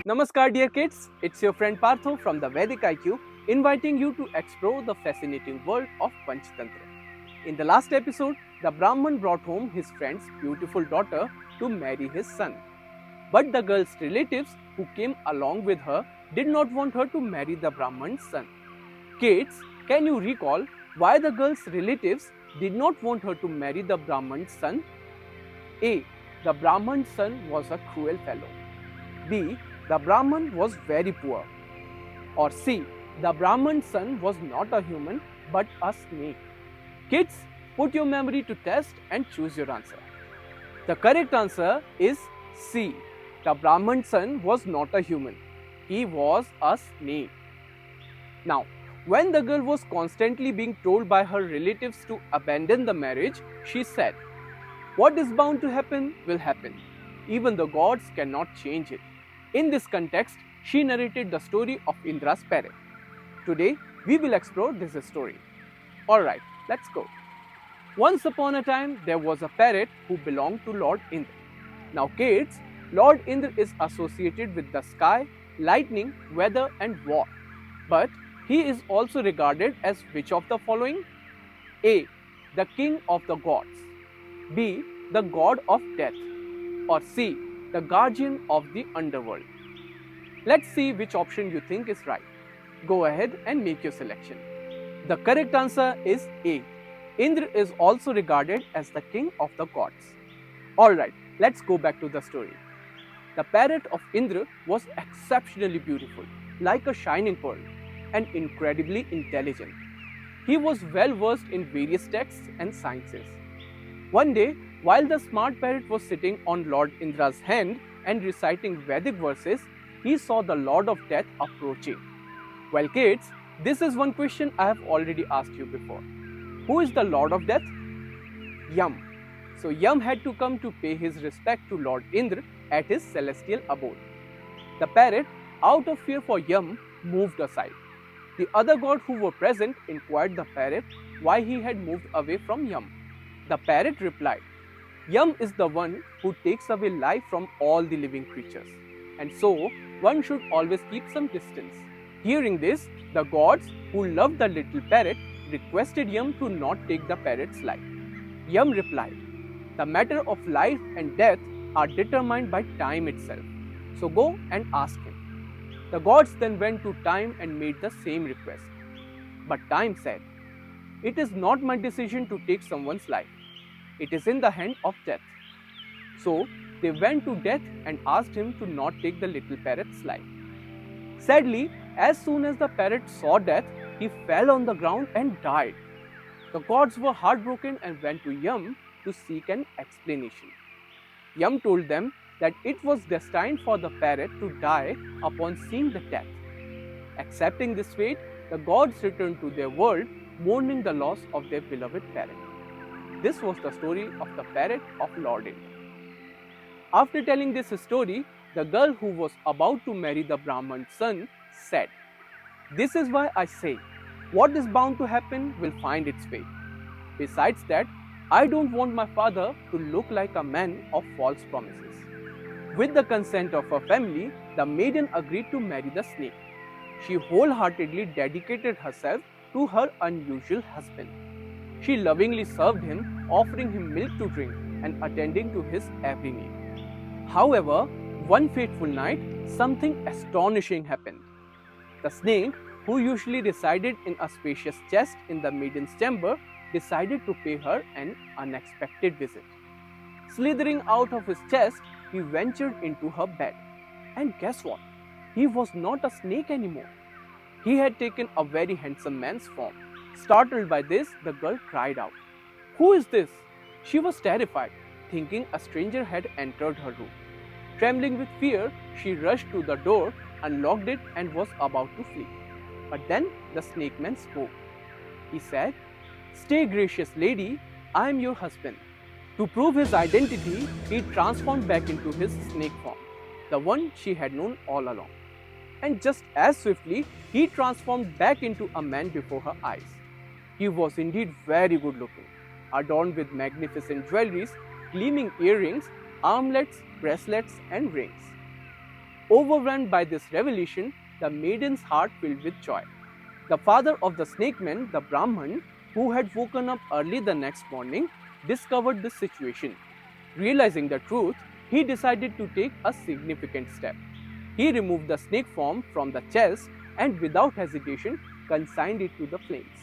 Namaskar, dear kids. It's your friend Partho from the Vedic IQ, inviting you to explore the fascinating world of Panchatantra. In the last episode, the Brahman brought home his friend's beautiful daughter to marry his son. But the girl's relatives who came along with her did not want her to marry the Brahman's son. Kids, can you recall why the girl's relatives did not want her to marry the Brahman's son? A. The Brahman's son was a cruel fellow. B. The Brahman was very poor. Or C. The Brahman's son was not a human but a snake. Kids, put your memory to test and choose your answer. The correct answer is C. The Brahman's son was not a human. He was a snake. Now, when the girl was constantly being told by her relatives to abandon the marriage, she said, "What is bound to happen will happen. Even the gods cannot change it." In this context, she narrated the story of Indra's parrot. Today, we will explore this story. Alright, let's go. Once upon a time, there was a parrot who belonged to Lord Indra. Now, kids, Lord Indra is associated with the sky, lightning, weather, and war. But he is also regarded as which of the following? A. The king of the gods. B. The god of death. Or C. The guardian of the underworld. Let's see which option you think is right. Go ahead and make your selection. The correct answer is A. Indra is also regarded as the king of the gods. Alright, let's go back to the story. The parrot of Indra was exceptionally beautiful, like a shining pearl, and incredibly intelligent. He was well versed in various texts and sciences. One day, while the smart parrot was sitting on Lord Indra's hand and reciting Vedic verses, he saw the Lord of Death approaching. Well, kids, this is one question I have already asked you before. Who is the Lord of Death? Yam. So Yam had to come to pay his respect to Lord Indra at his celestial abode. The parrot, out of fear for Yam, moved aside. The other gods who were present inquired the parrot why he had moved away from Yam. The parrot replied, "Yam is the one who takes away life from all the living creatures, and so one should always keep some distance." Hearing this, the gods who loved the little parrot requested Yam to not take the parrot's life. Yam replied, "The matter of life and death are determined by time itself, so go and ask him." The gods then went to Time and made the same request. But Time said, "It is not my decision to take someone's life. It is in the hand of Death." So they went to Death and asked him to not take the little parrot's life. Sadly, as soon as the parrot saw Death, he fell on the ground and died. The gods were heartbroken and went to Yam to seek an explanation. Yam told them that it was destined for the parrot to die upon seeing the death. Accepting this fate, the gods returned to their world, mourning the loss of their beloved parrot. This was the story of the parrot of Lord Indra. After telling this story, the girl who was about to marry the Brahman's son said, "This is why I say, what is bound to happen will find its way. Besides that, I don't want my father to look like a man of false promises." With the consent of her family, the maiden agreed to marry the snake. She wholeheartedly dedicated herself to her unusual husband. She lovingly served him, offering him milk to drink and attending to his every need. However, one fateful night, something astonishing happened. The snake, who usually resided in a spacious chest in the maiden's chamber, decided to pay her an unexpected visit. Slithering out of his chest, he ventured into her bed. And guess what? He was not a snake anymore. He had taken a very handsome man's form. Startled by this, the girl cried out, "Who is this?" She was terrified, thinking a stranger had entered her room. Trembling with fear, she rushed to the door, unlocked it, and was about to flee. But then the snake man spoke. He said, "Stay, gracious lady, I am your husband." To prove his identity, he transformed back into his snake form, the one she had known all along. And just as swiftly, he transformed back into a man before her eyes. He was indeed very good looking, adorned with magnificent jewelries, gleaming earrings, armlets, bracelets, and rings. Overwhelmed by this revelation, the maiden's heart filled with joy. The father of the snake man, the Brahman, who had woken up early the next morning, discovered this situation. Realizing the truth, he decided to take a significant step. He removed the snake form from the chest and without hesitation consigned it to the flames.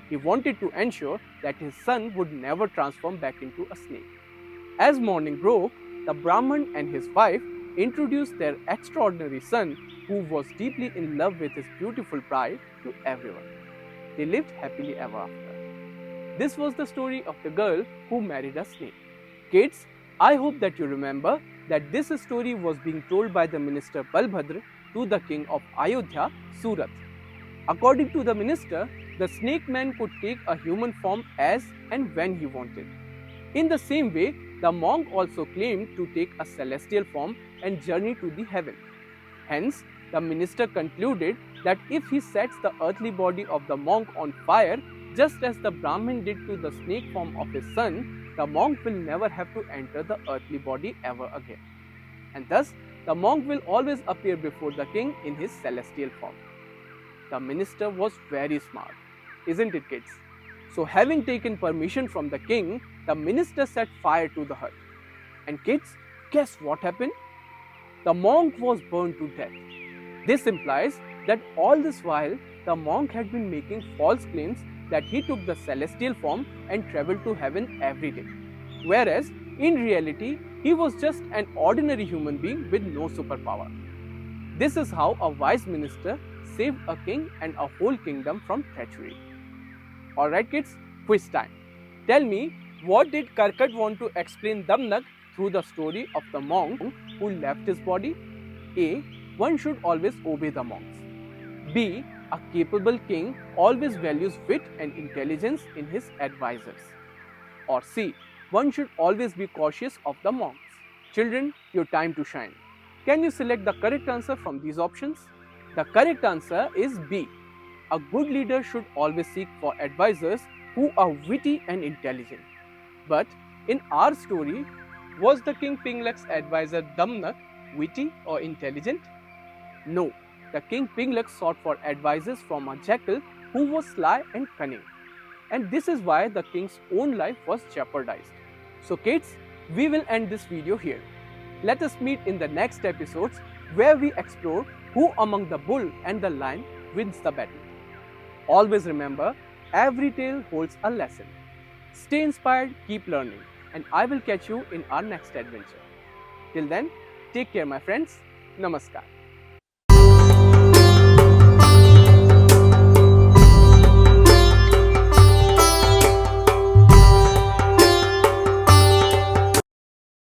He wanted to ensure that his son would never transform back into a snake. As morning broke, the Brahman and his wife introduced their extraordinary son, who was deeply in love with his beautiful bride, to everyone. They lived happily ever after. This was the story of the girl who married a snake. Kids, I hope that you remember that this story was being told by the minister Balbhadra to the king of Ayodhya, Surat. According to the minister, the snake man could take a human form as and when he wanted. In the same way, the monk also claimed to take a celestial form and journey to the heaven. Hence, the minister concluded that if he sets the earthly body of the monk on fire, just as the Brahmin did to the snake form of his son, the monk will never have to enter the earthly body ever again. And thus, the monk will always appear before the king in his celestial form. The minister was very smart, isn't it, kids? So, having taken permission from the king, the minister set fire to the hut. And kids, guess what happened? The monk was burned to death. This implies that all this while, the monk had been making false claims that he took the celestial form and traveled to heaven every day. Whereas, in reality, he was just an ordinary human being with no superpower. This is how a wise minister saved a king and a whole kingdom from treachery. Alright kids, quiz time. Tell me, what did Karkat want to explain Damnak through the story of the monk who left his body? A. One should always obey the monks. B. A capable king always values wit and intelligence in his advisors. Or C. One should always be cautious of the monks. Children, your time to shine. Can you select the correct answer from these options? The correct answer is B. A good leader should always seek for advisors who are witty and intelligent. But in our story, was the king Pinglak's advisor Damnak witty or intelligent? No, the king Pinglak sought for advisors from a jackal who was sly and cunning. And this is why the king's own life was jeopardized. So kids, we will end this video here. Let us meet in the next episodes where we explore who among the bull and the lion wins the battle. Always remember, every tale holds a lesson. Stay inspired, keep learning, and I will catch you in our next adventure. Till then, take care my friends. Namaskar.